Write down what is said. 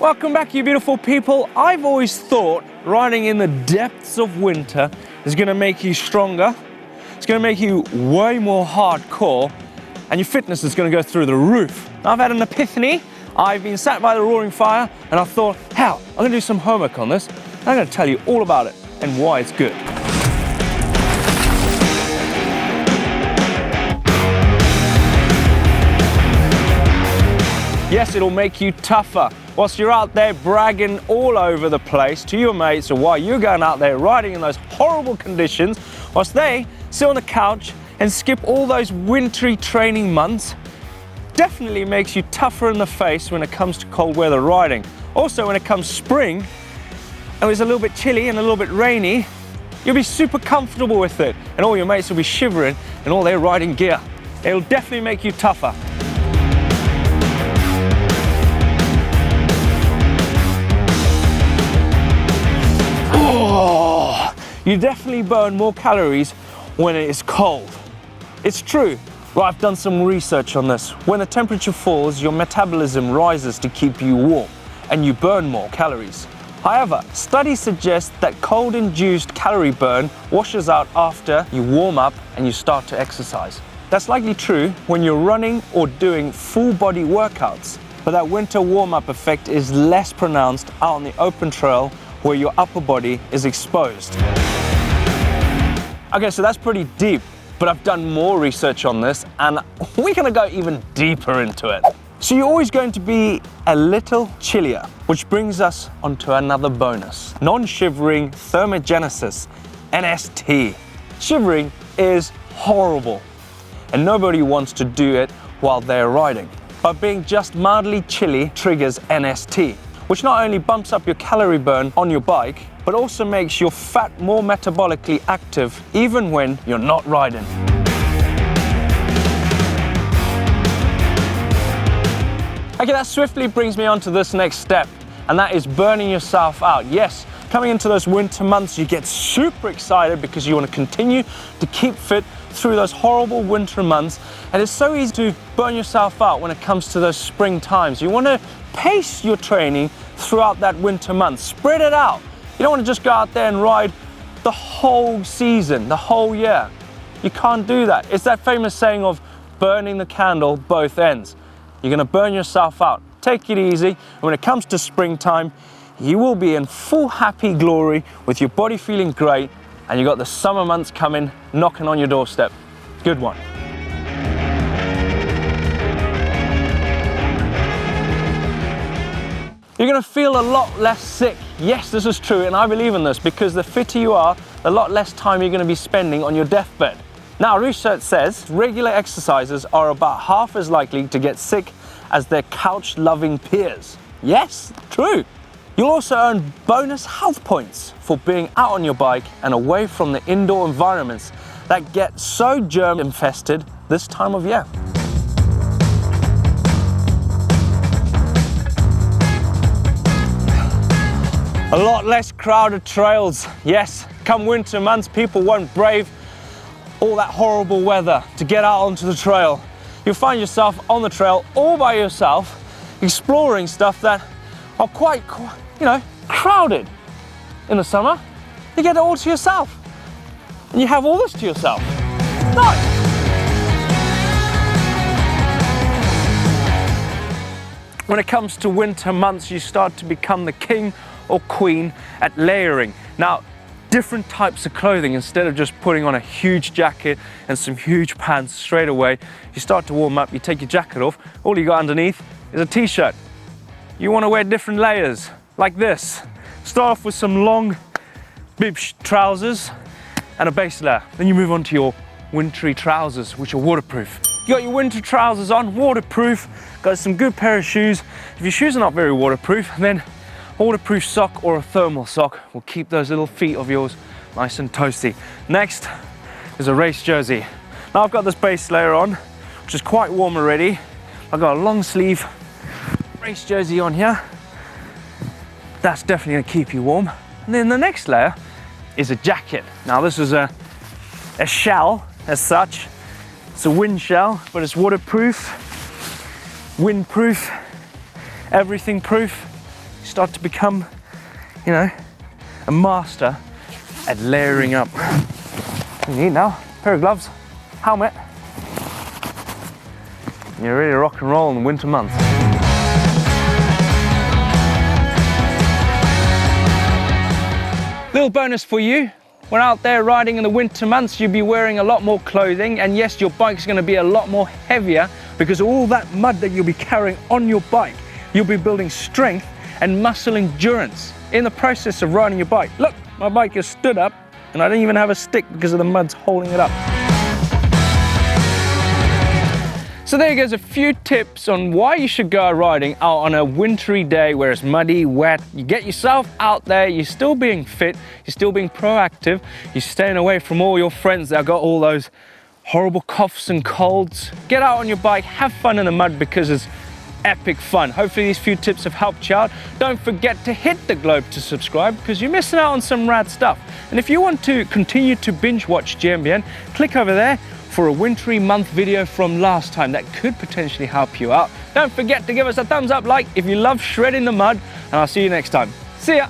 Welcome back, you beautiful people. I've always thought riding in the depths of winter is going to make you stronger, it's going to make you way more hardcore, and your fitness is going to go through the roof. Now, I've had an epiphany. I've been sat by the roaring fire and I thought, hell, I'm going to do some homework on this. And I'm going to tell you all about it and why it's good. Yes, it'll make you tougher. Whilst you're out there bragging all over the place to your mates or while you're going out there riding in those horrible conditions, whilst they sit on the couch and skip all those wintry training months, definitely makes you tougher in the face when it comes to cold weather riding. Also, when it comes spring, and it's a little bit chilly and a little bit rainy, you'll be super comfortable with it, and all your mates will be shivering in all their riding gear. It'll definitely make you tougher. Oh, you definitely burn more calories when it is cold. It's true. Well, I've done some research on this. When the temperature falls, your metabolism rises to keep you warm, and you burn more calories. However, studies suggest that cold-induced calorie burn washes out after you warm up and you start to exercise. That's likely true when you're running or doing full-body workouts, but that winter warm-up effect is less pronounced out on the open trail where your upper body is exposed. Okay, so that's pretty deep, but I've done more research on this and we're gonna go even deeper into it. So you're always going to be a little chillier, which brings us onto another bonus. Non-shivering thermogenesis, NST. Shivering is horrible and nobody wants to do it while they're riding. But being just mildly chilly triggers NST, which not only bumps up your calorie burn on your bike, but also makes your fat more metabolically active even when you're not riding. Okay, that swiftly brings me on to this next step, and that is burning yourself out. Yes, coming into those winter months, you get super excited because you want to continue to keep fit through those horrible winter months, and it's so easy to burn yourself out when it comes to those spring times. You want to pace your training throughout that winter month, spread it out. You don't want to just go out there and ride the whole season, the whole year. You can't do that. It's that famous saying of burning the candle both ends. You're going to burn yourself out. Take it easy. And when it comes to springtime, you will be in full happy glory with your body feeling great, and you got the summer months coming, knocking on your doorstep. Good one. You're going to feel a lot less sick. Yes, this is true, and I believe in this because the fitter you are, the lot less time you're going to be spending on your deathbed. Now, research says regular exercisers are about half as likely to get sick as their couch-loving peers. Yes, true. You'll also earn bonus health points for being out on your bike and away from the indoor environments that get so germ-infested this time of year. A lot less crowded trails. Yes, come winter months, people won't brave all that horrible weather to get out onto the trail. You'll find yourself on the trail all by yourself, exploring stuff that are quite, crowded. In the summer, you get it all to yourself. And you have all this to yourself. Nice. When it comes to winter months, you start to become the king or queen at layering. Now, different types of clothing, instead of just putting on a huge jacket and some huge pants straight away, you start to warm up, you take your jacket off, all you got underneath is a t-shirt. You want to wear different layers, like this. Start off with some long bib trousers and a base layer. Then you move on to your wintry trousers, which are waterproof. You got your winter trousers on, waterproof, got some good pair of shoes. If your shoes are not very waterproof, then a waterproof sock or a thermal sock will keep those little feet of yours nice and toasty. Next is a race jersey. Now I've got this base layer on, which is quite warm already. I've got a long sleeve race jersey on here. That's definitely gonna keep you warm. And then the next layer is a jacket. Now this is a shell as such. It's a wind shell, but it's waterproof, windproof, everything proof. start to become, you know, a master at layering up. You need now a pair of gloves, helmet. You're ready to rock and roll in the winter months. Little bonus for you. When out there riding in the winter months, you'll be wearing a lot more clothing, and yes, your bike's going to be a lot more heavier because all that mud that you'll be carrying on your bike, you'll be building strength and muscle endurance in the process of riding your bike. Look, my bike is stood up and I don't even have a stick because of the mud's holding it up. So there goes a few tips on why you should go riding out on a wintry day where it's muddy, wet. You get yourself out there, you're still being fit, you're still being proactive, you're staying away from all your friends that have got all those horrible coughs and colds. Get out on your bike, have fun in the mud because it's epic fun. Hopefully these few tips have helped you out. Don't forget to hit the globe to subscribe because you're missing out on some rad stuff. And if you want to continue to binge watch GMBN, click over there for a wintry month video from last time that could potentially help you out. Don't forget to give us a thumbs up like if you love shredding the mud, and I'll see you next time. See ya!